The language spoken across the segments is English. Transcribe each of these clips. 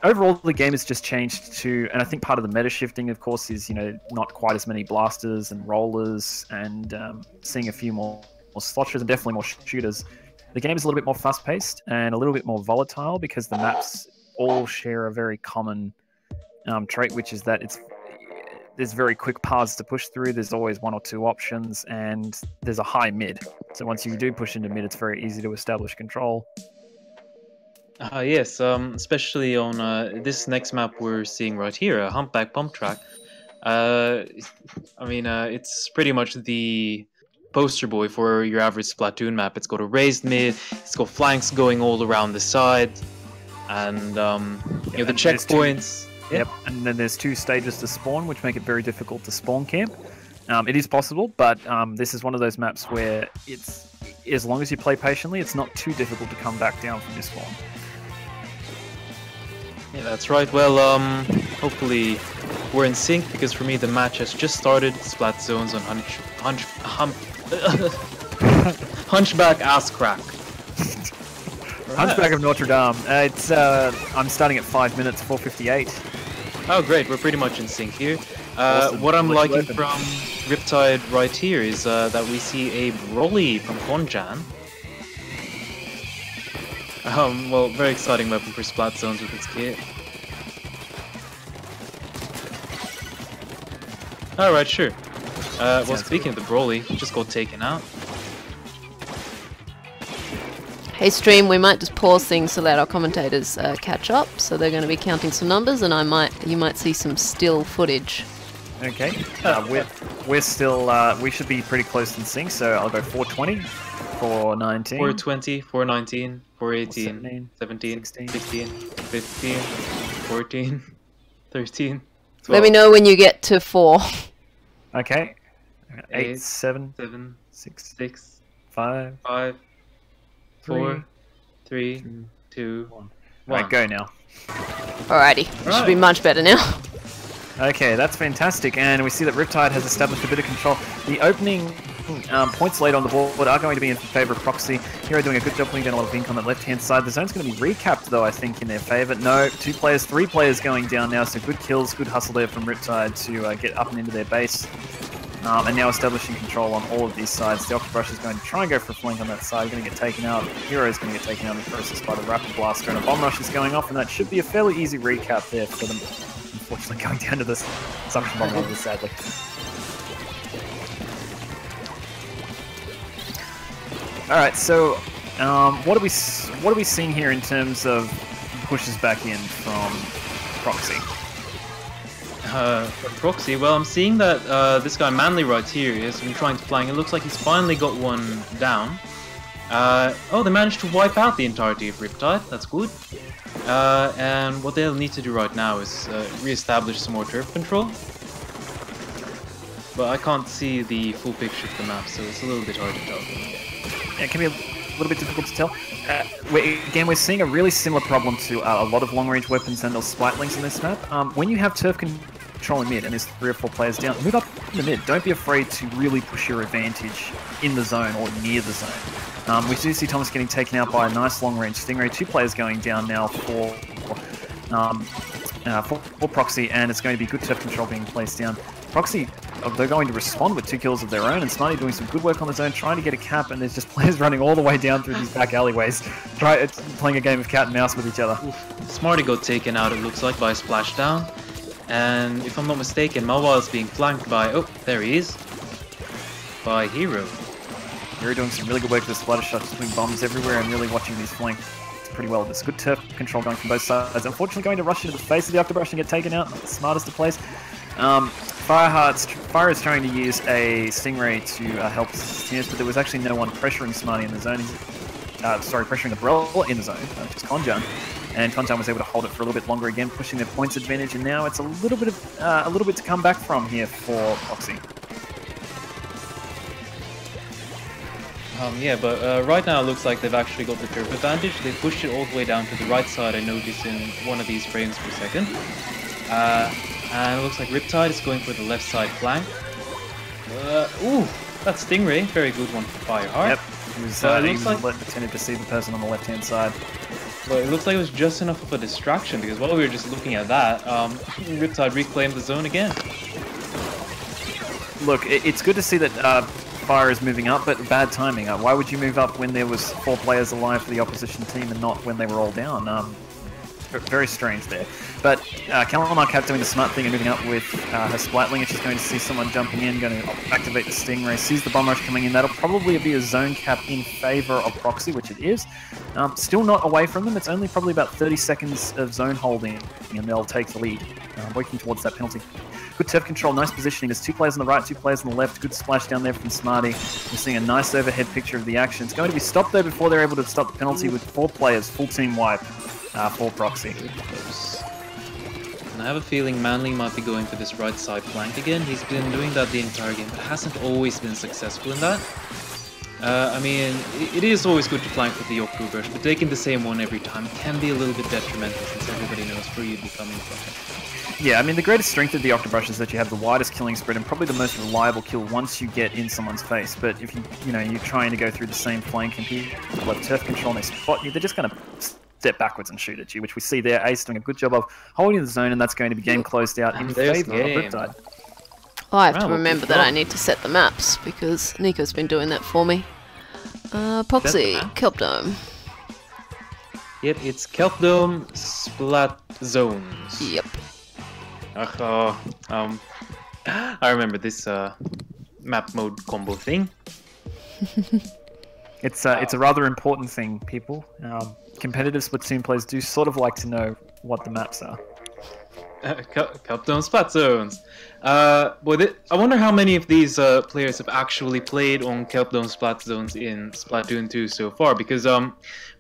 Overall, the game has just changed to, and I think part of the meta shifting, of course, is not quite as many blasters and rollers, and seeing a few more sloshers and definitely more shooters. The game is a little bit more fast-paced and a little bit more volatile because the maps all share a very common trait, which is that there's very quick paths to push through. There's always one or two options, and there's a high mid. So once you do push into mid, it's very easy to establish control. Yes, especially on this next map we're seeing right here, a Humpback Pump Track. I mean, it's pretty much the poster boy for your average Splatoon map. It's got a raised mid, it's got flanks going all around the side, and the checkpoints. Yep, and then there's 2 stages to spawn, which make it very difficult to spawn camp. It is possible, but this is one of those maps where it's, as long as you play patiently, it's not too difficult to come back down from your spawn. Yeah, that's right. Well, hopefully we're in sync, because for me the match has just started. Splat zones on Hunchback Ass Crack. Hunchback of Notre Dame. I'm starting at 5 minutes, 4:58. Oh, great. We're pretty much in sync here. Awesome. What I'm liking from Riptide right here is that we see a Broly from Konjan. Well, very exciting weapon for Splat zones with its kit. Alright, sure. Well, speaking of the Broly, just got taken out. Hey stream, we might just pause things to let our commentators catch up. So they're going to be counting some numbers, and you might see some still footage. Okay, we're still we should be pretty close in sync. So I'll go 420, 419, 420, 419, 418, 17, 16, 16, 15, 14, 13. 12. Let me know when you get to 4. Okay. 8, 8, 7, 7, 6, 6, 5, 5, 4, 3, 2, 1. Right, go now. Alrighty, should be much better now. Okay, that's fantastic, and we see that Riptide has established a bit of control. The opening points laid on the board are going to be in favour of ProXii. Hero doing a good job putting down a lot of ink on the left-hand side. The zone's going to be recapped, though, I think, in their favour. No, 2 players, 3 players going down now, so good kills, good hustle there from Riptide to get up and into their base. And now establishing control on all of these sides. The Octobrush is going to try and go for a flank on that side, going to get taken out. Hero is going to get taken out in the process by the Rapid Blaster, and a Bomb Rush is going off, and that should be a fairly easy recap there for them. Unfortunately, going down to this Suction Bomb level, sadly. Alright, so what are we seeing here in terms of pushes back in from ProXii? ProXii, well, I'm seeing that this guy Manly right here has been trying to flank. It looks like he's finally got one down. Oh, they managed to wipe out the entirety of Riptide. That's good. And what they'll need to do right now is re-establish some more turf control. But I can't see the full picture of the map, so it's a little bit hard to tell. Yeah, it can be a little bit difficult to tell. We're seeing a really similar problem to a lot of long-range weapons and those spite links in this map. When you have turf control in mid and there's 3 or 4 players down, move up in the mid. Don't be afraid to really push your advantage in the zone or near the zone. We do see Thomas getting taken out by a nice long-range Stingray. 2 players going down now for ProXii, and it's going to be good turf control being placed down. ProXii, they're going to respond with 2 kills of their own, and Smarty doing some good work on the zone, trying to get a cap, and there's just players running all the way down through these back alleyways, playing a game of cat and mouse with each other. Smarty got taken out, it looks like, by a splashdown, and if I'm not mistaken, Mawa is being flanked by, oh, there he is, by Hero. Hero doing some really good work with the splatter shots, putting bombs everywhere, and really watching these flanks pretty well. There's good turf control going from both sides. Unfortunately, going to rush into the face of the Octobrush and get taken out, not the smartest of plays. Fire is trying to use a Stingray to help Stinus, but there was actually no one pressuring Smarty in the zone. Pressuring the Brell in the zone, which is Konjan. And Konjan was able to hold it for a little bit longer again, pushing their points advantage, and now it's a little bit to come back from here for ProXii. Yeah, but right now it looks like they've actually got the turf advantage. They pushed it all the way down to the right side, I noticed in one of these frames per second. And it looks like Riptide is going for the left side flank. Ooh, that's Stingray. Very good one for Fireheart. Yep, he was pretending to see the person on the left-hand side. But it looks like it was just enough of a distraction, because while we were just looking at that, Riptide reclaimed the zone again. Look, it's good to see that Fire is moving up, but bad timing. Why would you move up when there was 4 players alive for the opposition team and not when they were all down? Very strange there. But Calamar Cat doing the smart thing and moving up with her Splatling, and she's going to see someone jumping in, going to activate the Stingray, sees the Bomb Rush coming in. That'll probably be a zone cap in favour of ProXii, which it is. Still not away from them. It's only probably about 30 seconds of zone holding, and they'll take the lead, working towards that penalty. Good turf control, nice positioning. There's 2 players on the right, 2 players on the left. Good splash down there from Smarty. We're seeing a nice overhead picture of the action. It's going to be stopped though before they're able to stop the penalty with 4 players, full team wipe for ProXii. And I have a feeling Manly might be going for this right side flank again. He's been doing that the entire game, but hasn't always been successful in that. I mean, it is always good to flank with the Octobrush, but taking the same one every time can be a little bit detrimental since everybody knows where you'd be coming from. Yeah, I mean, the greatest strength of the Octobrush is that you have the widest killing spread and probably the most reliable kill once you get in someone's face. But if you're trying to go through the same flank and people have turf control and they spot you, they're just going to step backwards and shoot at you, which we see there. Ace doing a good job of holding the zone, and that's going to be game closed out in favour of Riptide. Oh, I have to remember that I need to set the maps because Nico's been doing that for me. ProXii, Kelp Dome. Yep, it's Kelp Dome Splat Zones. Yep. I remember this map mode combo thing. It's a rather important thing, people. Competitive Splatoon players do sort of like to know what the maps are. Kelp Dome Splat Zones. I wonder how many of these players have actually played on Kelp Dome Splat Zones in Splatoon 2 so far, because when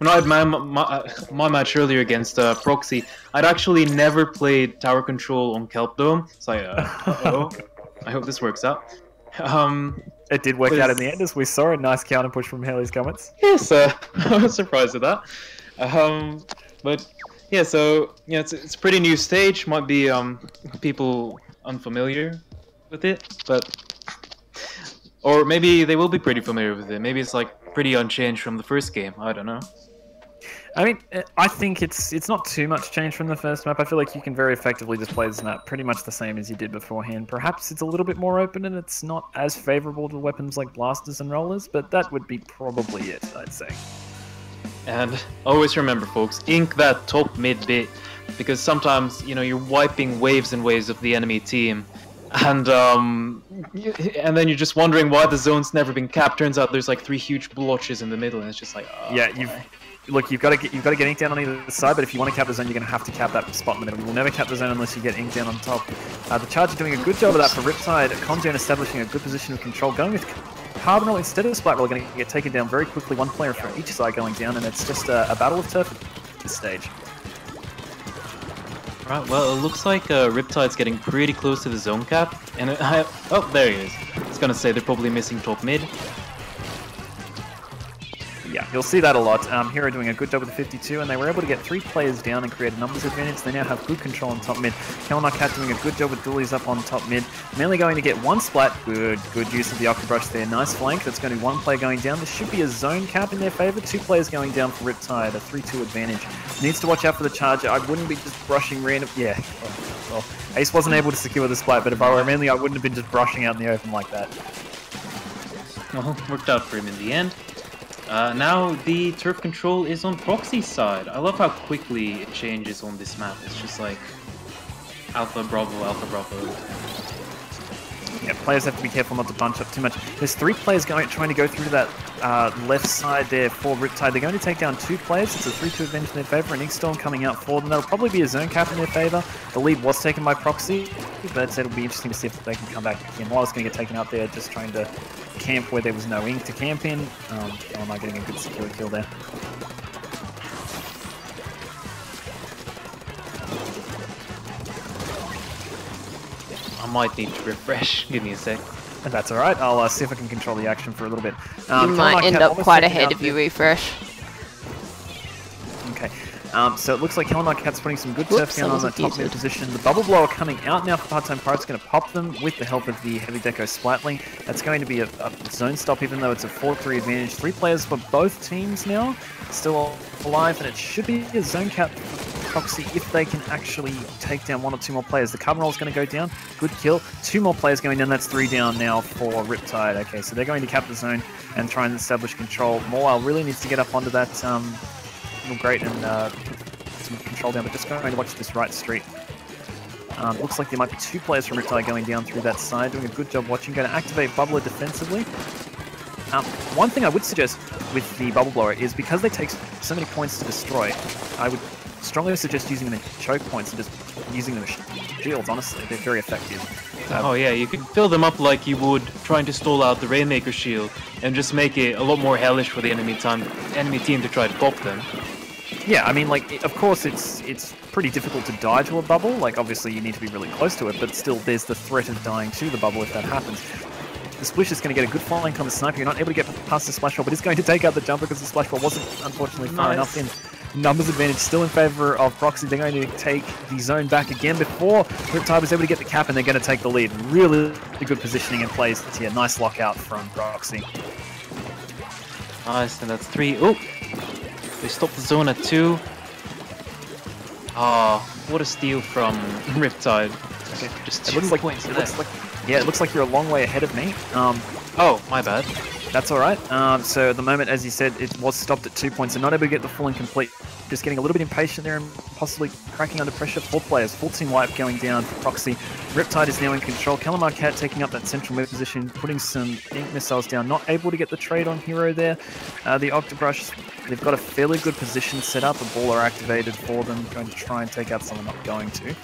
I had my match earlier against ProXii, I'd actually never played tower control on Kelp Dome, so I hope this works out. It did work out in the end, as we saw. A nice counter push from Haley's comments. Yes, I was surprised at that. But yeah, so it's a pretty new stage. Might be people unfamiliar with it, or maybe they will be pretty familiar with it. Maybe it's like pretty unchanged from the first game. I don't know. I mean, I think it's not too much change from the first map. I feel like you can very effectively just play this map pretty much the same as you did beforehand. Perhaps it's a little bit more open and it's not as favourable to weapons like blasters and rollers, but that would be probably it, I'd say. And always remember, folks, ink that top mid bit, because sometimes you're wiping waves and waves of the enemy team, and then you're just wondering why the zone's never been capped. Turns out there's like 3 huge blotches in the middle, and it's just like, yeah, you've got to get ink down on either side, but if you want to cap the zone, you're going to have to cap that spot in the middle. You will never cap the zone unless you get ink down on top. The Charger doing a good job of that for Riptide. Conjun establishing a good position of control, going with Carbonal instead of Splat Roll, going to get taken down very quickly. 1 player from each side going down, and it's just a battle of turf at this stage. Right, well, it looks like Riptide's getting pretty close to the zone cap, and oh, there he is. I was gonna say they're probably missing top mid. Yeah, you'll see that a lot. Hero doing a good job with the 52, and they were able to get 3 players down and create a numbers advantage. They now have good control on top mid. Calamar Cat doing a good job with dualies up on top mid. Mainly going to get 1 splat. Good use of the Octobrush there. Nice flank. That's going to be 1 player going down. This should be a zone cap in their favour. 2 players going down for Riptide. A 3-2 advantage. Needs to watch out for the Charger. I wouldn't be just brushing random... Yeah. Well, Ace wasn't able to secure the splat, but if I were Manly, I wouldn't have been just brushing out in the open like that. Well, worked out for him in the end. Now the turf control is on ProXii's side. I love how quickly it changes on this map. It's just like Alpha Bravo, Alpha Bravo. Yeah, players have to be careful not to bunch up too much. There's 3 players trying to go through to that left side there for Riptide. They're going to take down 2 players. It's a 3-2 advantage in their favour. An Ink-Storm coming out for them. That'll probably be a zone cap in their favour. The lead was taken by ProXii, but it'll be interesting to see if they can come back again. While it's going to get taken out there, just trying to camp where there was no ink to camp in. Am I getting a good secure kill there? I might need to refresh. Give me a sec. That's alright. I'll see if I can control the action for a little bit. You might end up quite ahead if you refresh. Okay. So it looks like Calamar Cat's putting some good Whoops, turf down that on that top mid wasn't position. The Bubble Blower coming out now for Part-Time Pirate's going to pop them with the help of the Heavy Deco Splatling. That's going to be a zone stop, even though it's a 4-3 advantage. 3 players for both teams now, still alive, and it should be a zone cap for ProXii if they can actually take down 1 or 2 more players. The Carbon Roll's going to go down. Good kill. 2 more players going down. That's 3 down now for Riptide. Okay, so they're going to cap the zone and try and establish control. Morwell really needs to get up onto that little grate and put some control down, but just going to watch this right street. Looks like there might be 2 players from Riptide going down through that side, doing a good job watching. Going to activate Bubbler defensively. One thing I would suggest with the Bubble Blower is because they take so many points to destroy, I would strongly suggest using them in choke points and just using them as shields, honestly. They're very effective. Oh yeah, you can fill them up like you would trying to stall out the Rainmaker shield and just make it a lot more hellish for the enemy team to try to pop them. Yeah, I mean, like, of course it's pretty difficult to die to a bubble. Like, obviously you need to be really close to it, but still there's the threat of dying to the bubble if that happens. The Splish is going to get a good flying on the Sniper. You're not able to get past the Splash Ball, but it's going to take out the jumper because the Splash Ball wasn't, unfortunately, far enough in. Numbers advantage still in favor of ProXii. They're going to take the zone back again before Riptide was able to get the cap, and they're going to take the lead. Really good positioning and plays here. Nice lockout from ProXii. Nice, and that's 3. Oh! They stopped the zone at 2. Ah, what a steal from Riptide. Okay, just 2 points it looks like you're a long way ahead of me. Oh, my bad. That's alright. So at the moment, as you said, it was stopped at 2 points, so not able to get the full and complete. Just getting a little bit impatient there and possibly cracking under pressure. 4 players, full team wipe going down for ProXii. Riptide is now in control. Calamar Cat taking up that central mid position, putting some ink missiles down. Not able to get the trade on hero there. The Octobrush, they've got a fairly good position set up. A baller activated for them. Going to try and take out someone, not going to.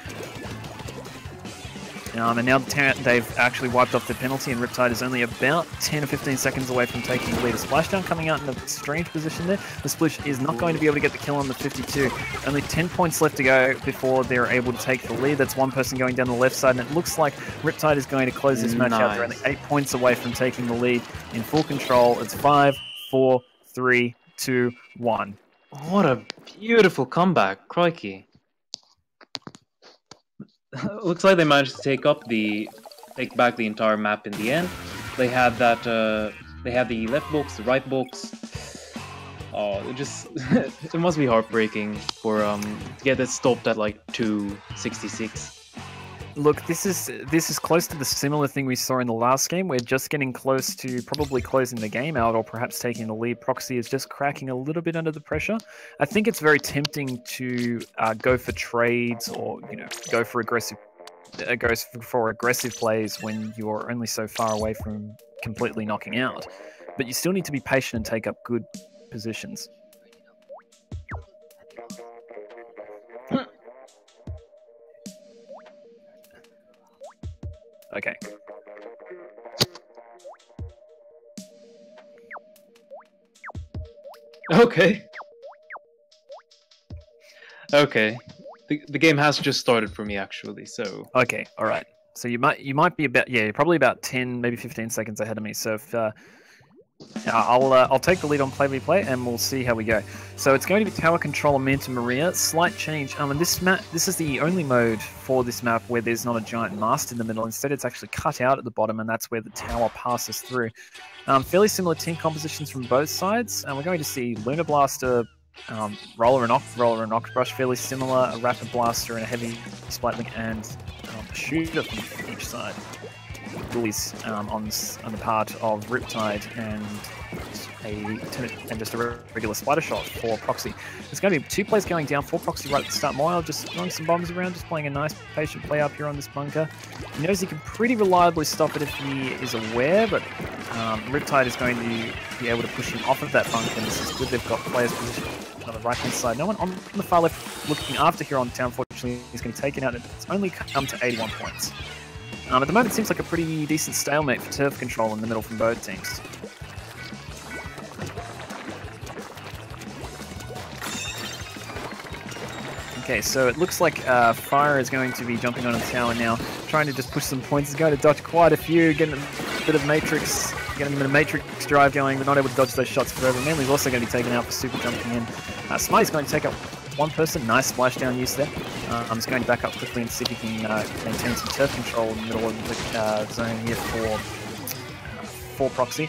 And now they've actually wiped off the penalty, and Riptide is only about 10 or 15 seconds away from taking the lead. A Splashdown coming out in a strange position there. The Splish is not going to be able to get the kill on the 52. Only 10 points left to go before they're able to take the lead. That's 1 person going down the left side, and it looks like Riptide is going to close this match out. They're only 8 points away from taking the lead in full control. It's 5, 4, 3, 2, 1. What a beautiful comeback, crikey. Looks like they managed to take back the entire map in the end. They had that, they had the left box, the right box. Oh, it must be heartbreaking for to get that stopped at like 266. Look, this is close to the similar thing we saw in the last game. We're just getting close to probably closing the game out, or perhaps taking the lead. ProXii is just cracking a little bit under the pressure. I think it's very tempting to go for trades, or go for aggressive plays when you're only so far away from completely knocking out. But you still need to be patient and take up good positions. Okay. Okay. The game has just started for me actually, so. Okay, all right. So you might be about you're probably about 10, maybe 15 seconds ahead of me. So if I'll take the lead on play-by-play, and we'll see how we go. So it's going to be Tower Controller Manta Maria. Slight change. And this is the only mode for this map where there's not a giant mast in the middle. Instead, it's actually cut out at the bottom, and that's where the tower passes through. Fairly similar team compositions from both sides. And we're going to see Lunar Blaster, Roller and Octobrush, fairly similar. A Rapid Blaster and a Heavy Splatling, and a Shooter from each side. Bullies on the part of Riptide, and just a regular splatter shot for ProXii. There's going to be 2 players going down for ProXii right at the start. Moyle just throwing some bombs around, just playing a nice patient play up here on this bunker. He knows he can pretty reliably stop it if he is aware, but Riptide is going to be able to push him off of that bunker, and this is good. They've got players positioned on the right-hand side. No one on the far left looking after here on town. Unfortunately, he's going to take it out, and it's only come to 81 points. At the moment, it seems like a pretty decent stalemate for turf control in the middle from both teams. Okay, so it looks like Fire is going to be jumping on a tower now, trying to just push some points. He's going to dodge quite a few, getting a bit of Matrix, getting a bit of Matrix drive going, but not able to dodge those shots forever. Manly's also going to be taken out for super jumping in. Smarty's going to take up one person. Nice splashdown use there. I'm just going to back up quickly and see if he can maintain some turf control in the middle of the zone here for ProXii.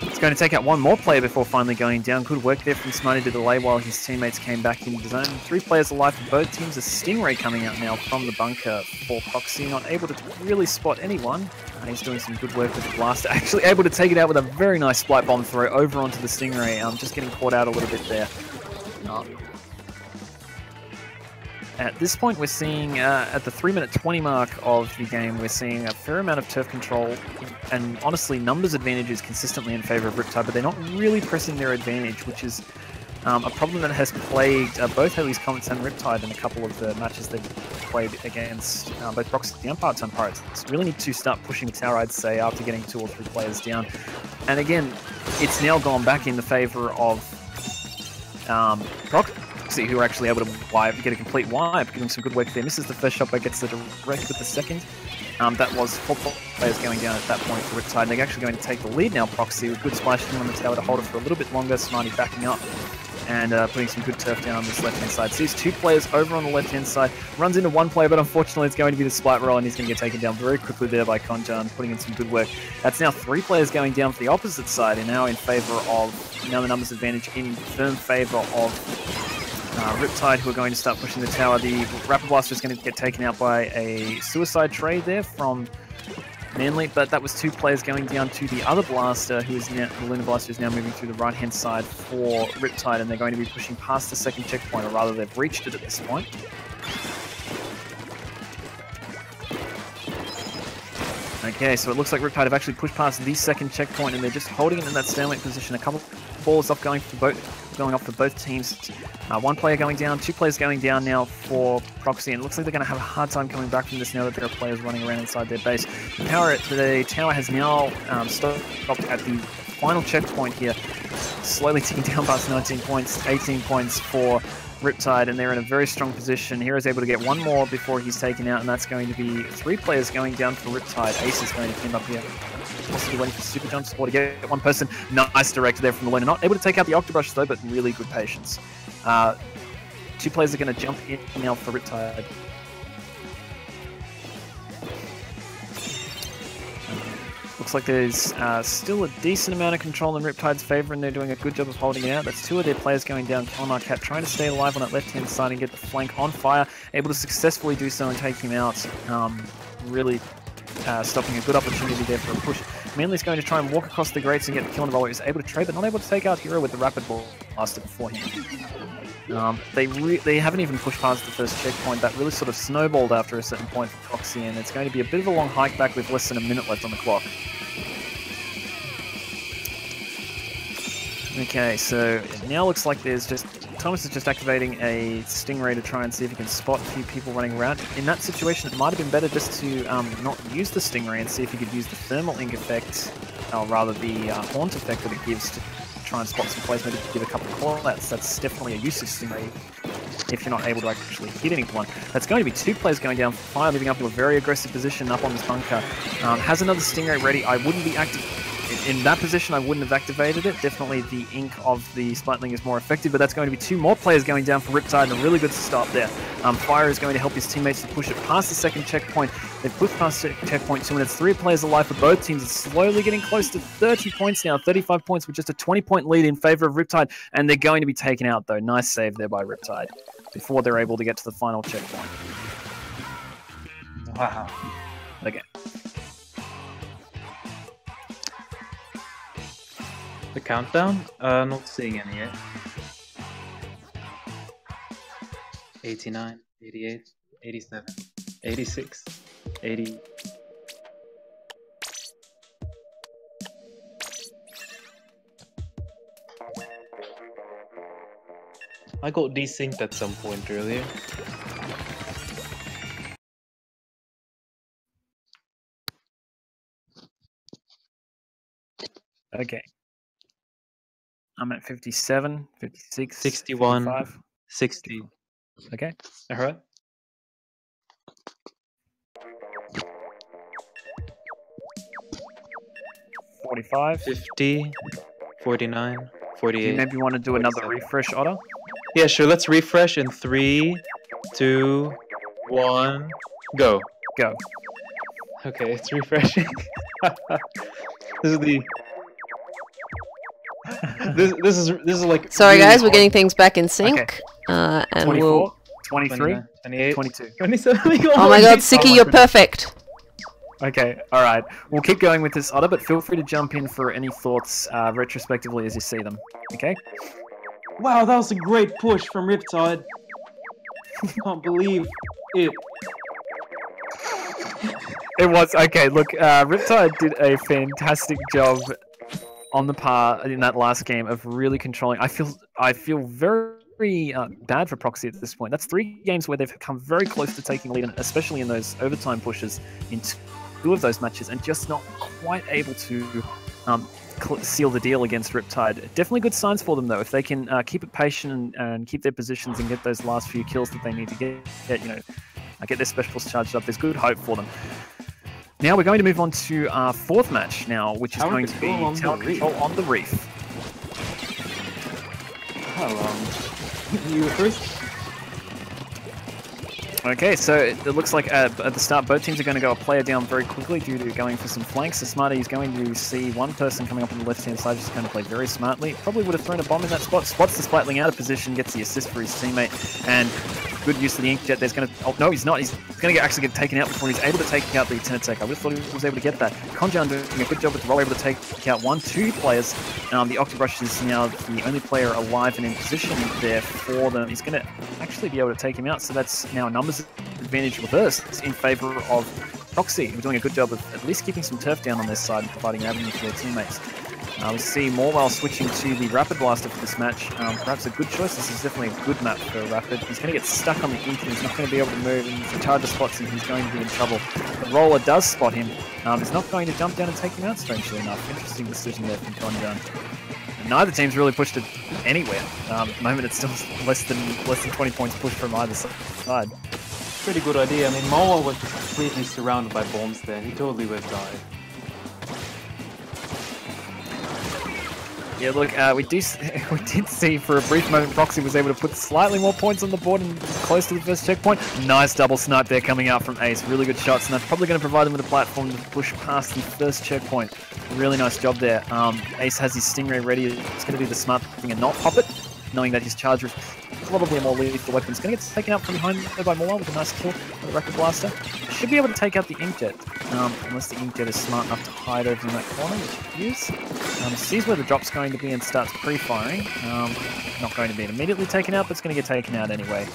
It's going to take out one more player before finally going down. Good work there from Smarty to delay while his teammates came back into the zone. 3 players alive for both teams. A Stingray coming out now from the bunker for ProXii. Not able to really spot anyone. He's doing some good work with the blaster. Actually able to take it out with a very nice Splight Bomb throw over onto the Stingray. Just getting caught out a little bit there. At this point, we're seeing, at the 3-minute 20 mark of the game, we're seeing a fair amount of turf control, and honestly, numbers advantages consistently in favour of Riptide, but they're not really pressing their advantage, which is a problem that has plagued both Haley's Comets and Riptide in a couple of the matches they've played against both ProXii and Part-Time Pirates. Really need to start pushing the tower, I'd say, after getting 2 or 3 players down. And again, it's now gone back in the favour of ProXii, who are actually able to get a complete wipe, giving some good work there. Misses the first shot, but gets the direct with the second. That was 4 players going down at that point for Riptide. They're actually going to take the lead now, ProXii, with good splashing on the tower to hold it for a little bit longer. Smarty backing up and putting some good turf down on this left-hand side. Sees 2 players over on the left-hand side. Runs into 1 player, but unfortunately it's going to be the Splight roll, and he's going to get taken down very quickly there by Konjan, putting in some good work. That's now 3 players going down for the opposite side, and now in favour of, now the numbers advantage in firm favour of Riptide, who are going to start pushing the tower. The Rapid Blaster is going to get taken out by a suicide trade there from Manly, but that was 2 players going down to the other blaster, who is now, the Lunar Blaster is now moving through the right-hand side for Riptide, and they're going to be pushing past the second checkpoint, or rather they've reached it at this point. Okay, so it looks like Riptide have actually pushed past the second checkpoint, and they're just holding it in that stalemate position. A couple balls off going off for both teams. 1 player going down, 2 players going down now for ProXii, and it looks like they're going to have a hard time coming back from this now that there are players running around inside their base. The tower has now stopped at the final checkpoint here, slowly ticking down past 19 points, 18 points for Riptide, and they're in a very strong position. Hero's able to get 1 more before he's taken out, and that's going to be 3 players going down for Riptide. Ace is going to team up here, possibly waiting for super jumps or to get 1 person. Nice direct there from the Luna. Not able to take out the Octobrush though, but really good patience. 2 players are going to jump in now for Riptide. Looks like there's still a decent amount of control in Riptide's favour, and they're doing a good job of holding it out. That's 2 of their players going down. Cat trying to stay alive on that left-hand side and get the flank on fire. Able to successfully do so and take him out. Really stopping a good opportunity there for a push. Manly's going to try and walk across the grates and get the kill on the roller. He's able to trade, but not able to take out Hero with the Rapid Blaster beforehand. They haven't even pushed past the first checkpoint. That really sort of snowballed after a certain point for ProXii, and it's going to be a bit of a long hike back with less than a minute left on the clock. Okay, so it now looks like there's just... Thomas is just activating a Stingray to try and see if he can spot a few people running around. In that situation, it might have been better just to not use the Stingray and see if he could use the Thermal Ink effect, or rather the Haunt effect that it gives to try and spot some players, maybe give a couple of call-outs. That's definitely a use of Stingray if you're not able to actually hit anyone. That's going to be 2 players going down for fire, moving up to a very aggressive position up on this bunker. Has another Stingray ready. I wouldn't be active in that position. I wouldn't have activated it. Definitely the ink of the Splatling is more effective, but that's going to be 2 more players going down for Riptide, and a really good start there. Fire is going to help his teammates to push it past the second checkpoint. They've pushed past the checkpoint 2 minutes. 3 players alive for both teams. It's slowly getting close to 30 points now, 35 points with just a 20-point lead in favour of Riptide, and they're going to be taken out though. Nice save there by Riptide before they're able to get to the final checkpoint. Wow. Okay. The countdown? Not seeing any yet. 89, 88, 87, 86, 80. I got desynced at some point earlier. Okay. I'm at 57, 56, 61, 55. 60. Okay. Alright. 45. 50, 49, Do 48. you maybe want to do another 47. refresh, Otter? Yeah, sure. Let's refresh in 3, 2, 1, go. Go. Okay, it's refreshing. This is the. This is like. Sorry, really guys, we're hard. getting things back in sync. Okay. And 24, we'll. 23, 28, 22. 27. Oh my god, Sicky, my you're goodness. perfect. Okay, alright. We'll keep going with this Otter, but feel free to jump in for any thoughts retrospectively as you see them. Okay? Wow, that was a great push from Riptide. Can't believe it. It was. Okay, look, Riptide did a fantastic job on the par in that last game of really controlling. I feel very bad for ProXii at this point. That's 3 games where they've come very close to taking lead, and especially in those overtime pushes in 2 of those matches, and just not quite able to seal the deal against Riptide. Definitely good signs for them though. If they can keep it patient and keep their positions and get those last few kills that they need to get get their specials charged up, there's good hope for them. Now we're going to move on to our 4th match now, which is going to be Tower Control on the Reef. You first? Okay, so it looks like at the start both teams are going to go a player down very quickly due to going for some flanks. So Smarty is going to see one person coming up on the left-hand side, just going to play very smartly. Probably would have thrown a bomb in that spot. Spots the Splatling out of position, gets the assist for his teammate, and good use of the Inkjet. There's going to... Oh, no, he's not. He's going to actually get taken out before he's able to take out the Tenatech. I would have thought he was able to get that. Konjan doing a good job with the roll, able to take out 1, 2 players. The Octobrush is now the only player alive and in position there for them. He's going to actually be able to take him out, so that's now a numbers advantage reversed in favour of ProXii. We're doing a good job of at least keeping some turf down on this side and providing an avenue for their teammates. We see Morwell switching to the Rapid Blaster for this match. Perhaps a good choice. This is definitely a good map for Rapid. He's going to get stuck on the ink and he's not going to be able to move, and if the charger spots him, he's going to be in trouble. The roller does spot him. He's not going to jump down and take him out, strangely enough. Interesting decision there from Konjan. Neither team's really pushed it anywhere. At the moment it's still less than 20 points pushed from either side. Pretty good idea. I mean, Moa was completely surrounded by bombs there. He totally would have died. Yeah, look, we did see for a brief moment ProXii was able to put slightly more points on the board and close to the first checkpoint. Nice double snipe there coming out from Ace. Really good shots, and that's probably going to provide them with a platform to push past the first checkpoint. Really nice job there. Ace has his Stingray ready. It's going to do the smart thing and not pop it, knowing that his charger is probably a more lethal weapon. It's going to get taken out from behind there by Morwell with a nice kill with the Rapid Blaster. Should be able to take out the Inkjet, unless the Inkjet is smart enough to hide over in that corner, which it is. Sees where the drop's going to be and starts pre-firing. Not going to be immediately taken out, but it's going to get taken out anyway.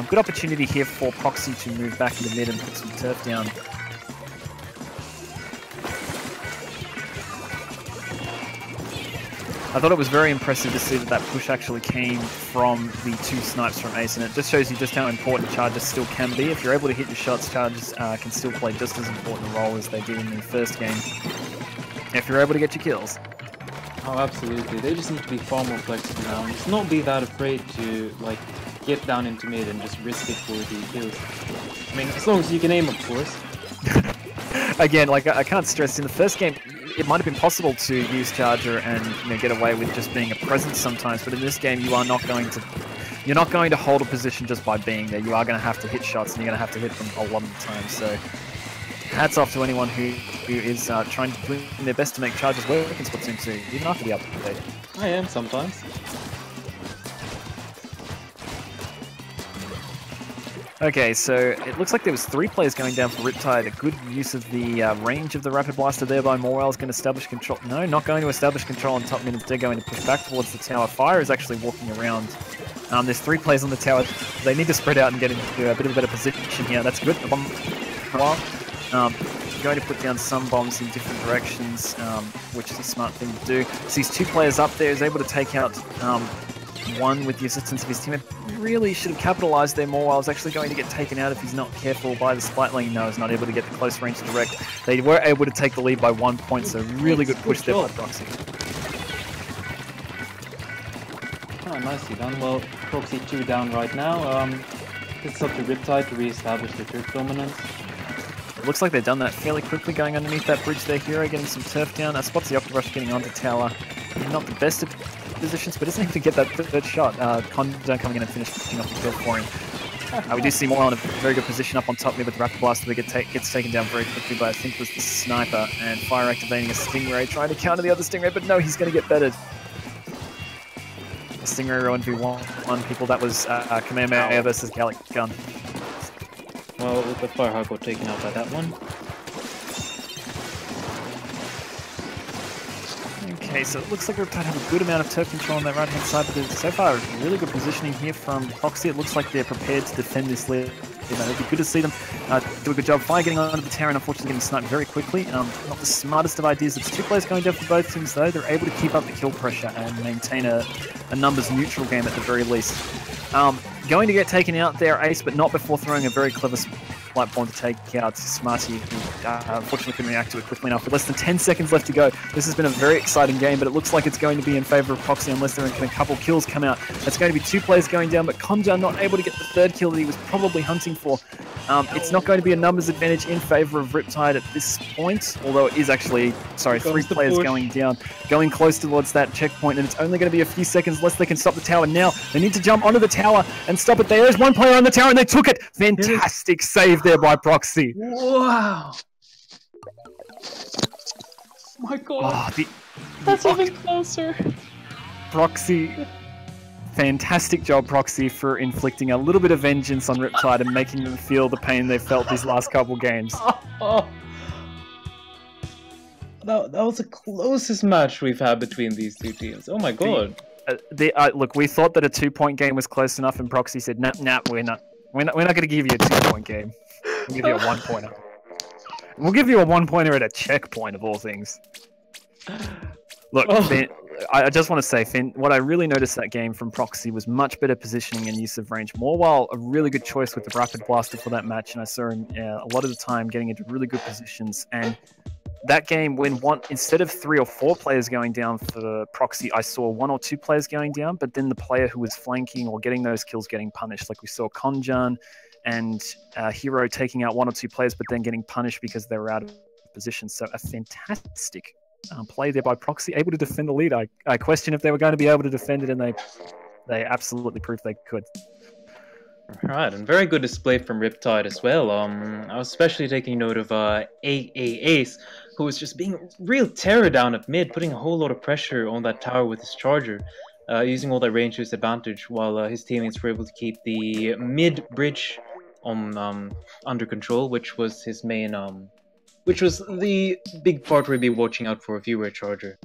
Good opportunity here for ProXii to move back into mid and put some turf down. I thought it was very impressive to see that that push actually came from the 2 snipes from Ace, and it just shows you just how important charges still can be. If you're able to hit your shots, charges can still play just as important a role as they did in the first game, if you're able to get your kills. Oh, absolutely. They just need to be far more flexible now, and just not be that afraid to, like, get down into mid and just risk it for the kills. I mean, as long as you can aim, of course. Again, like, I can't stress, in the first game, it might have been possible to use charger and get away with just being a presence sometimes, but in this game you are not going to hold a position just by being there. You are going to have to hit shots, and you're going to have to hit them a lot of the time. So hats off to anyone who is trying to do their best to make charges work in Splatoon 2, even after the update. I am sometimes. Okay, so it looks like there was 3 players going down for Riptide. A good use of the range of the Rapid Blaster there by Morwell is going to establish control. No, not going to establish control on top mid. Instead going to push back towards the tower. Fire is actually walking around. There's 3 players on the tower. They need to spread out and get into a bit of a better position here. That's good. The bomb going to put down some bombs in different directions, which is a smart thing to do. Sees 2 players up there. Is able to take out one with the assistance of his teammate. Really should have capitalized there more. I was actually going to get taken out if he's not careful by the Splatling. No, he's not able to get the close range direct. They were able to take the lead by 1 point, so really good push there by ProXii. Oh, nicely done. Well, ProXii 2 down right now. It's up to Riptide to re-establish their turf dominance. It looks like they've done that fairly quickly, going underneath that bridge there. Hero getting some turf down. Spots the Octobrush getting onto tower. Not the best of positions, but doesn't even get that third shot. Conjan coming in and finishing off the kill for him. We do see more on a very good position up on top here with the Rapid Blaster that gets taken down very quickly by, I think, was the Sniper, and Fire activating a Stingray, trying to counter the other Stingray, but no, he's going to get bettered. A Stingray 1v1 people, that was Kamehameha versus Gallic Gun. Well, with the Firehawk got taken out by that one. Okay, so it looks like Riptide have a good amount of turf control on that right-hand side, but there's so far really good positioning here from ProXii. It looks like they're prepared to defend this lead. It'd be good to see them do a good job. Fire getting onto the tower and unfortunately getting sniped very quickly. Not the smartest of ideas. It's 2 players going down for both teams though. They're able to keep up the kill pressure and maintain a numbers neutral game at the very least. Going to get taken out there, Ace, but not before throwing a very clever light bomb to take out Smarty, who unfortunately couldn't react to it quickly enough. With less than 10 seconds left to go, this has been a very exciting game, but it looks like it's going to be in favour of ProXii unless there can a couple kills come out. It's going to be 2 players going down, but Conjan not able to get the 3rd kill that he was probably hunting for. It's not going to be a numbers advantage in favour of Riptide at this point, although it is actually, 3 players going down, going close towards that checkpoint, and it's only going to be a few seconds unless they can stop the tower. Now, they need to jump onto the tower and stop it. There is 1 player on the tower, and they took it! Fantastic save there by ProXii. Wow! My god! That's even closer! ProXii... Fantastic job, ProXii, for inflicting a little bit of vengeance on Riptide and making them feel the pain they've felt these last couple games. That was the closest match we've had between these 2 teams. Oh my god. Look, we thought that a 2-point game was close enough, and ProXii said, nah, we're not going to give you a 2-point game. We'll give you a 1-pointer. We'll give you a 1-pointer at a checkpoint, of all things. Look, I just want to say, Finn, what I really noticed that game from ProXii was much better positioning and use of range. Morwell, a really good choice with the Rapid Blaster for that match, and I saw him a lot of the time getting into really good positions. And that game, when instead of 3 or 4 players going down for ProXii, I saw 1 or 2 players going down, but then the player who was flanking or getting those kills getting punished. Like we saw Conjan and Hero taking out 1 or 2 players, but then getting punished because they were out of position. So a fantastic play there by ProXii, able to defend the lead. I question if they were going to be able to defend it, and they absolutely proved they could. Right, and very good display from Riptide as well. I was especially taking note of Ace, who was just being real terror down at mid, putting a whole lot of pressure on that tower with his charger, using all that range to his advantage, while his teammates were able to keep the mid bridge on under control, which was his main which was the big part we'd be watching out for if you were a charger.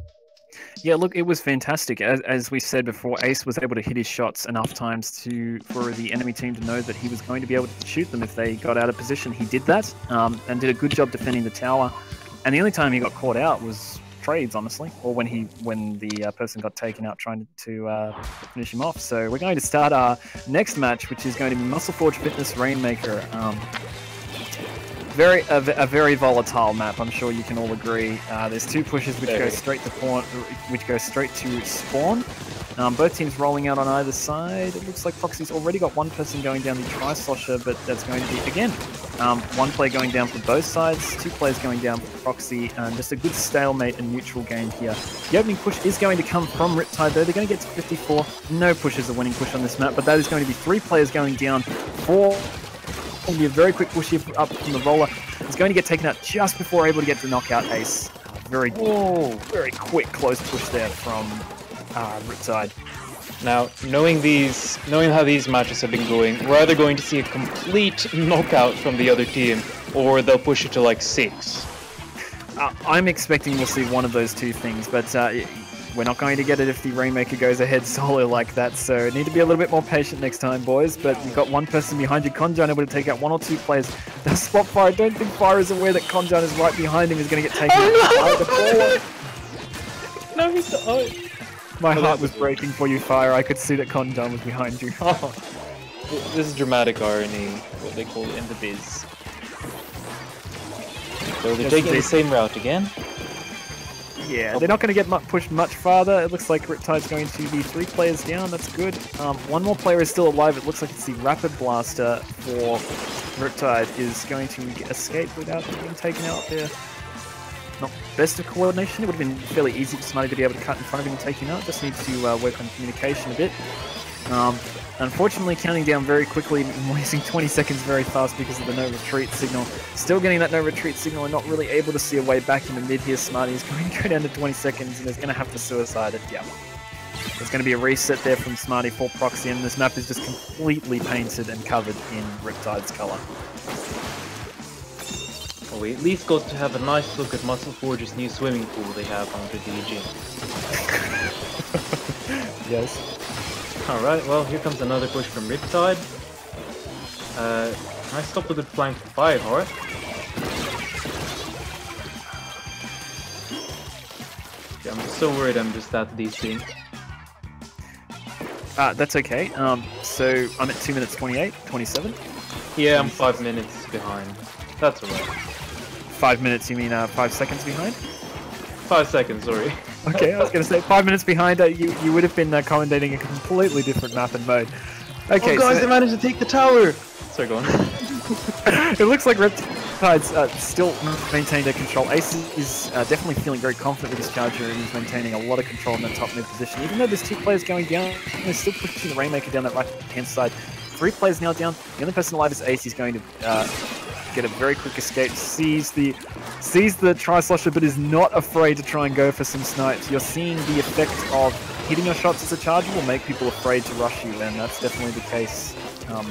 Yeah, look, it was fantastic. As we said before, Ace was able to hit his shots enough times for the enemy team to know that he was going to be able to shoot them if they got out of position. He did that, and did a good job defending the tower. And the only time he got caught out was trades, honestly, or when the person got taken out trying to finish him off. So we're going to start our next match, which is going to be Muscle Forge Fitness Rainmaker. A very volatile map. I'm sure you can all agree. There's 2 pushes which go straight to spawn. Both teams rolling out on either side. It looks like ProXii's already got 1 person going down the Tri-Slosher, but that's going to be, again, 1 player going down for both sides, 2 players going down for ProXii. Just a good stalemate and neutral game here. The opening push is going to come from Riptide, though. They're going to get to 54. No push is a winning push on this map, but that is going to be 3 players going down for... Going to be a very quick push here up from the roller. He's going to get taken out just before able to get the knockout Ace. Very quick close push there from Riptide. Now, knowing how these matches have been going, we're either going to see a complete knockout from the other team, or they'll push it to like 6. I'm expecting we'll see one of those 2 things, but we're not going to get it if the Rainmaker goes ahead solo like that, so need to be a little bit more patient next time, boys. But you've got 1 person behind you. Conjan able to take out 1 or 2 players. The spot Fire, I don't think Fire is aware that Conjan is right behind him, is going to get taken out by the ball. No, he's not. My heart was breaking for you, Fire. I could see that Conjan was behind you. This is dramatic irony, what they call it in the biz. So they're taking the same route again. Yeah, they're not going to get pushed much farther. It looks like Riptide's going to be 3 players down. That's good. 1 more player is still alive. It looks like it's the Rapid Blaster for Riptide is going to escape without being taken out there. not best of coordination. It would have been fairly easy for Smarty to be able to cut in front of him and take him out. Just needs to work on communication a bit. Unfortunately, counting down very quickly and wasting 20 seconds very fast because of the no retreat signal. Still getting that no retreat signal and not really able to see a way back in the mid here. Smarty is going to go down to 20 seconds and is going to have to suicide it. Yeah. There's going to be a reset there from Smarty for ProXii, and this map is just completely painted and covered in Riptide's colour. Well, we at least got to have a nice look at Muscle Forge's new swimming pool they have under the gym. Yes. Alright, well, here comes another push from Riptide. Nice stop with the flank for Fireheart. Yeah, I'm so worried I'm just at these things. That's okay. So I'm at 2 minutes 28, 27. Yeah, I'm 5 minutes behind. That's alright. 5 minutes, you mean 5 seconds behind? 5 seconds, sorry. Okay, I was going to say 5 minutes behind. You would have been commentating a completely different map and mode. Okay, oh guys, so they managed to take the tower! Sorry, go on. it looks like Riptide's still maintaining their control. Ace is definitely feeling very confident with his charger and he's maintaining a lot of control in that top mid position. Even though there's 2 players going down, they're still pushing the Rainmaker down that right-hand side. 3 players now down. The only person alive is Ace. He's going to get a very quick escape. Sees the Tri-Slosher, but is not afraid to try and go for some snipes. You're seeing the effect of hitting your shots as a charger will make people afraid to rush you, and that's definitely the case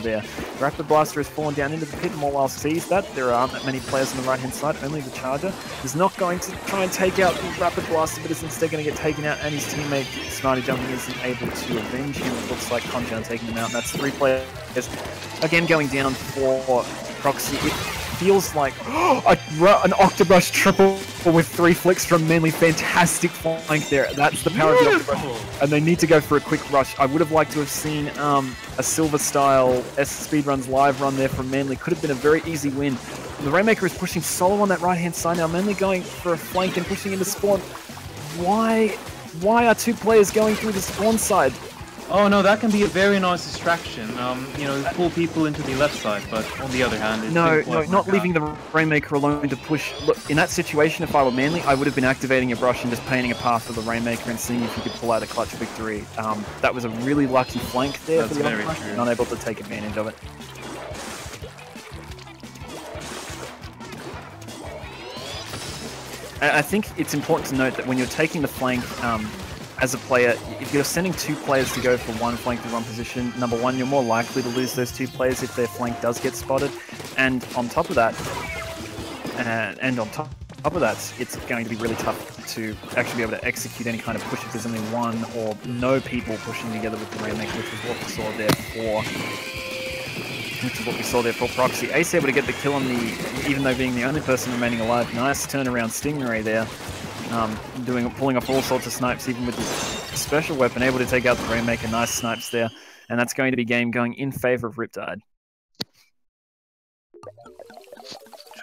there. Rapid Blaster has fallen down into the pit, and while sees that, there aren't that many players on the right-hand side. Only the charger is not going to try and take out the Rapid Blaster, but is instead going to get taken out, and his teammate Smarty Jumping isn't able to avenge him. It looks like Conjan taking him out, and that's 3 players again going down for ProXii. It feels like an Octobrush triple with 3 flicks from Manly. Fantastic flank there. That's the power of the Octobrush. And they need to go for a quick rush. I would have liked to have seen a Silver-style Speedruns live run there from Manly. Could have been a very easy win. The Rainmaker is pushing solo on that right-hand side now. Manly going for a flank and pushing into spawn. Why are 2 players going through the spawn side? Oh no, that can be a very nice distraction. You know, pull people into the left side, but on the other hand, no, not leaving the Rainmaker alone to push. Look, in that situation, if I were Manly, I would have been activating a brush and just painting a path for the Rainmaker and seeing if you could pull out a clutch victory. That was a really lucky flank there. That's for the very brush, true. not able to take advantage of it. I think it's important to note that when you're taking the flank, as a player, if you're sending 2 players to go for 1 flank to 1 position, number 1, you're more likely to lose those 2 players if their flank does get spotted. And on top of that, it's going to be really tough to actually be able to execute any kind of push if there's only 1 or no people pushing together with the Rainmaker, which is what we saw there for ProXii. Ace able to get the kill on even though being the only person remaining alive. Nice turnaround Stingray there. Pulling off all sorts of snipes, even with his special weapon, able to take out the Rainmaker. Nice snipes there, and that's going to be game going in favor of Riptide.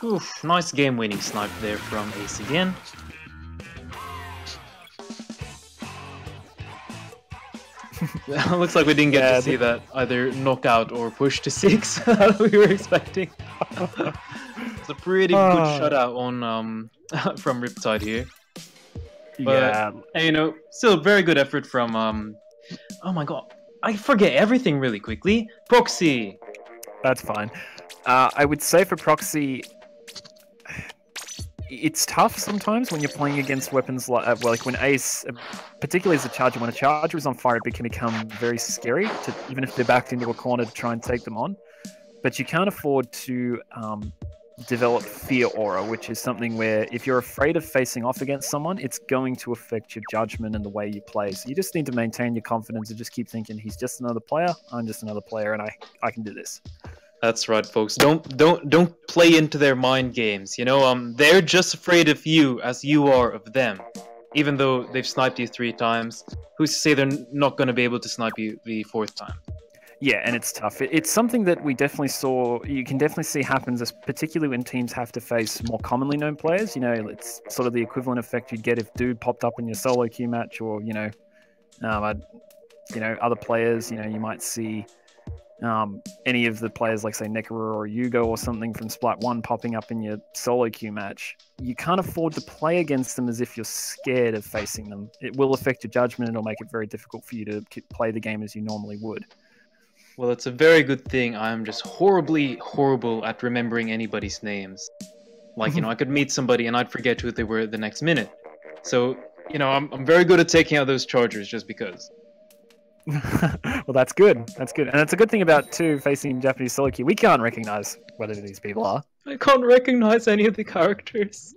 Oof, nice game-winning snipe there from Ace again. Looks like we didn't get to see that either knockout or push to 6 that we were expecting. It's a pretty good shutout on from Riptide here. But, Yeah. and, you know, still very good effort from oh my god, I forget everything really quickly. ProXii. That's fine. I would say for ProXii, it's tough sometimes when you're playing against weapons like when Ace, particularly as a charger, when a charger is on fire, it can become very scary, even if they're backed into a corner to try and take them on. But you can't afford to develop fear aura, which is something where if you're afraid of facing off against someone, it's going to affect your judgment and the way you play. So you just need to maintain your confidence and just keep thinking, he's just another player, I'm just another player, and I can do this. That's right, folks. Don't play into their mind games. You know, they're just afraid of you as you are of them. Even though they've sniped you 3 times, who's to say they're not going to be able to snipe you the 4th time? Yeah, and it's tough. It's something that we definitely saw, you can definitely see happens, particularly when teams have to face more commonly known players. You know, it's sort of the equivalent effect you'd get if Dude popped up in your solo queue match, or, other players. You know, you might see any of the players like say Nekara or Yugo or something from Splat 1 popping up in your solo queue match, you can't afford to play against them as if you're scared of facing them. It will affect your judgment and it'll make it very difficult for you to play the game as you normally would. Well, it's a very good thing I'm just horrible at remembering anybody's names. Like, I could meet somebody and I'd forget who they were the next minute. So, I'm very good at taking out those chargers just because. Well, that's good. That's good. And it's a good thing about, too, facing Japanese solo queue. We can't recognize whether these people are. I can't recognize any of the characters.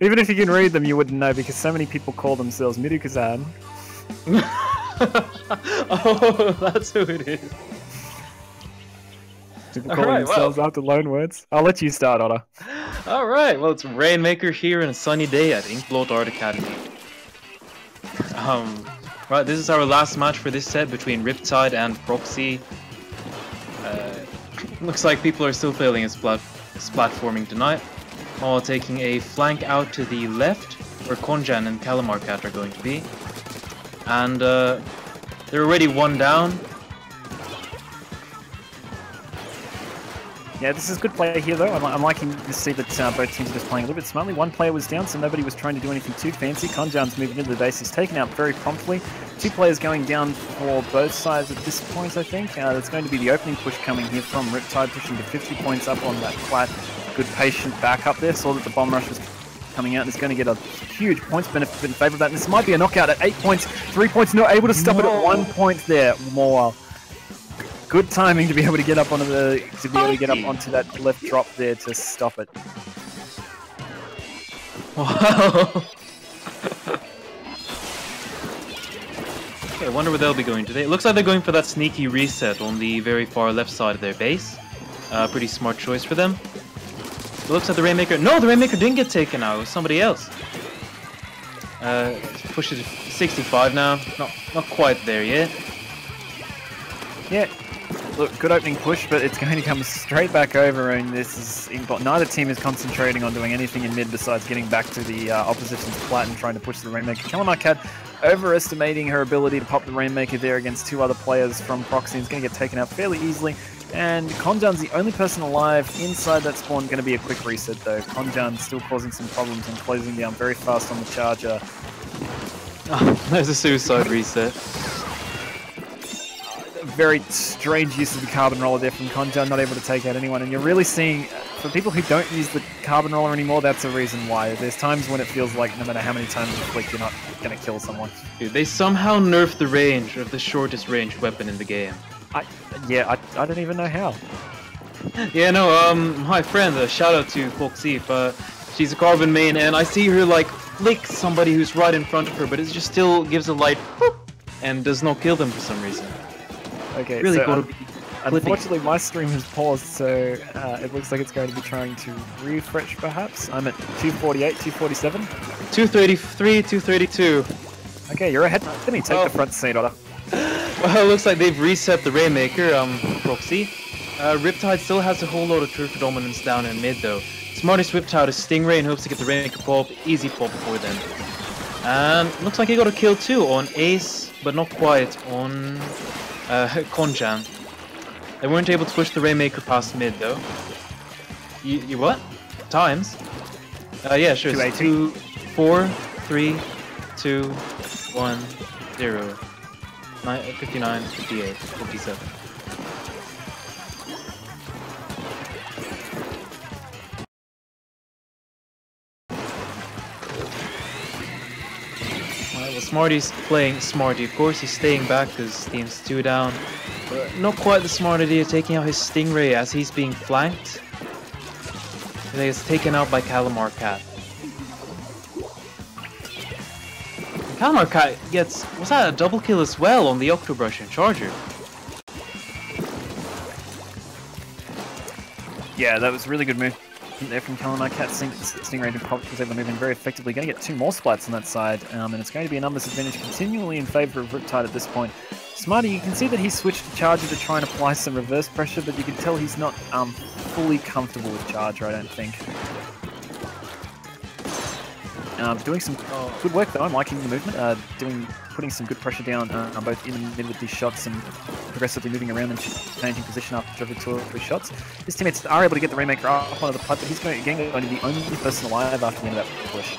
Even if you can read them, you wouldn't know because so many people call themselves Miruka-san. Oh, that's who it is. People call themselves after loanwords. I'll let you start, Otter. Alright, well, it's Rainmaker here on a sunny day at Inkblot Art Academy. Right, this is our last match for this set between Riptide and ProXii. Looks like people are still failing at splatforming tonight, while taking a flank out to the left, where Konjan and Calamar Cat are going to be. And they're already one down. Yeah, this is good play here, though. I'm liking to see that both teams are just playing a little bit smartly. One player was down, so nobody was trying to do anything too fancy. Konjan's moving into the base. He's taken out very promptly. Two players going down for both sides at this point, I think. There's going to be the opening push coming here from Riptide, pushing to 50 points up on that flat. Good patient back up there. Saw that the bomb rush was coming out. It's going to get a huge points benefit in favour of that. And this might be a knockout at 8 points. 3 points, not able to stop it at 1 point there. More. Good timing to be able to get up onto that left drop there to stop it. Wow. Okay, I wonder where they'll be going today. It looks like they're going for that sneaky reset on the very far left side of their base. Pretty smart choice for them. It looks like the Rainmaker... No, the Rainmaker didn't get taken out. It was somebody else. Push it to 65 now. Not quite there yet. Yeah. Look, good opening push, but it's going to come straight back over, and this is neither team is concentrating on doing anything in mid besides getting back to the opposition's plat and trying to push the Rainmaker. Calamar Cat overestimating her ability to pop the Rainmaker there against two other players from ProXii. It's going to get taken out fairly easily, and Konjan's the only person alive inside that spawn. Going to be a quick reset though. Konjan still causing some problems and closing down very fast on the charger. Oh, there's a suicide reset. Very strange use of the carbon roller there from Konjan, not able to take out anyone. And you're really seeing, for people who don't use the carbon roller anymore, that's a reason why. There's times when it feels like no matter how many times you flick, you're not going to kill someone. Dude, they somehow nerfed the range of the shortest range weapon in the game. I don't even know how. Yeah, no, my friend, shout out to ProXii, she's a carbon main, and I see her, like, flick somebody who's right in front of her, but it just still gives a light whoop, and does not kill them for some reason. Okay, really so unfortunately my stream has paused, so it looks like it's going to be trying to refresh perhaps. I'm at 248, 247. 233, 232. Okay, you're ahead. Let me take the front seat, Otter. Well, it looks like they've reset the Rainmaker, ProXii. Riptide still has a whole lot of turret dominance down in mid though. Smartest whipped out is Stingray and hopes to get the Rainmaker pop. Easy pop for them. And looks like he got a kill too on Ace, but not quite on Konjan. They weren't able to push the Rainmaker past mid though. You what? Times? Yeah, sure. 2, 4, 3, 2, 1, 0. 59, 58, 57. Well, Smarty's playing Smarty. Of course, he's staying back because team's 2 down. Not quite the smart idea taking out his Stingray as he's being flanked. He gets taken out by Calamar Cat. Calamar Cat gets... was that a double kill as well on the Octobrush and Charger? Yeah, that was a really good move there from Calamar Cat. Stingray was able to move in very effectively. Going to get 2 more splats on that side, and it's going to be a numbers advantage continually in favour of Riptide at this point. Smarty, you can see that he switched to Charger to try and apply some reverse pressure, but you can tell he's not fully comfortable with Charger, I don't think. Doing some good work though, I'm liking the movement, doing putting some good pressure down both in and mid with these shots and progressively moving around and changing position after every 2 or 3 shots. His teammates are able to get the Rainmaker up onto the pipe, but he's going to be the only person alive after the end of that push.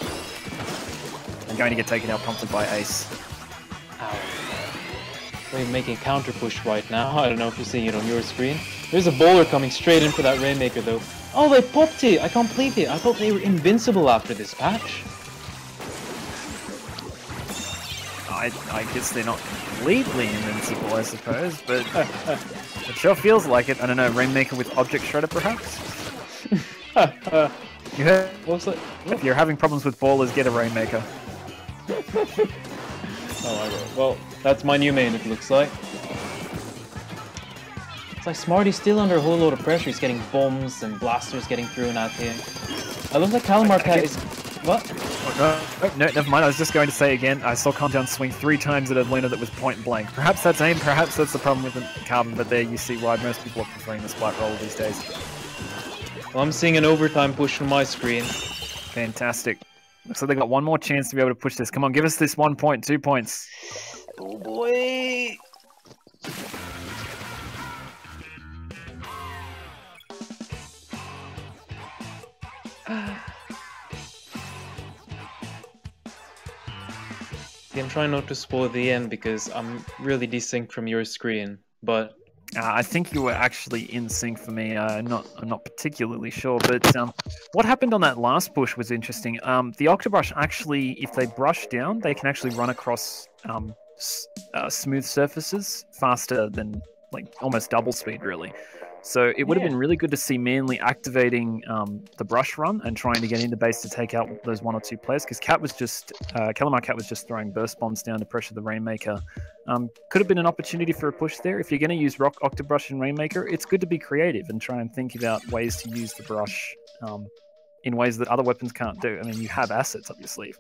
And going to get taken out prompted by Ace. Ow. We're making counter push right now. I don't know if you're seeing it on your screen. There's a bowler coming straight in for that Rainmaker though. Oh, they popped it! I can't believe it! I thought they were invincible after this patch. I guess they're not completely invincible, I suppose, but it sure feels like it. I don't know, Rainmaker with Object Shredder, perhaps? You heard? What's that? If you're having problems with ballers, get a Rainmaker. Oh my god. Well, that's my new main, it looks like. It's like Smarty's still under a whole load of pressure. He's getting bombs and blasters getting thrown at him. I love that Calamar Cat is... What? Oh, no, never mind. I was just going to say again, I saw Countdown swing 3 times at a Luna that was point blank. Perhaps that's aim, perhaps that's the problem with the Carbon, but there you see why most people are preferring the Splat Roll these days. Well, I'm seeing an overtime push on my screen. Fantastic. Looks like they got one more chance to be able to push this. Come on, give us this 1 point, 2 points. Oh boy! I'm trying not to spoil the end because I'm really desynced from your screen, but... I think you were actually in sync for me. I'm not particularly sure, but what happened on that last push was interesting. The Octobrush actually, if they brush down, they can actually run across smooth surfaces faster than like almost double speed, really. So it would have been really good to see Manly activating the brush run and trying to get into base to take out those 1 or 2 players, because Cat was just Calamar Cat was just throwing burst bombs down to pressure the Rainmaker. Could have been an opportunity for a push there. If you're going to use Rock, Octobrush, and Rainmaker, it's good to be creative and try and think about ways to use the brush in ways that other weapons can't do. I mean, you have assets up your sleeve.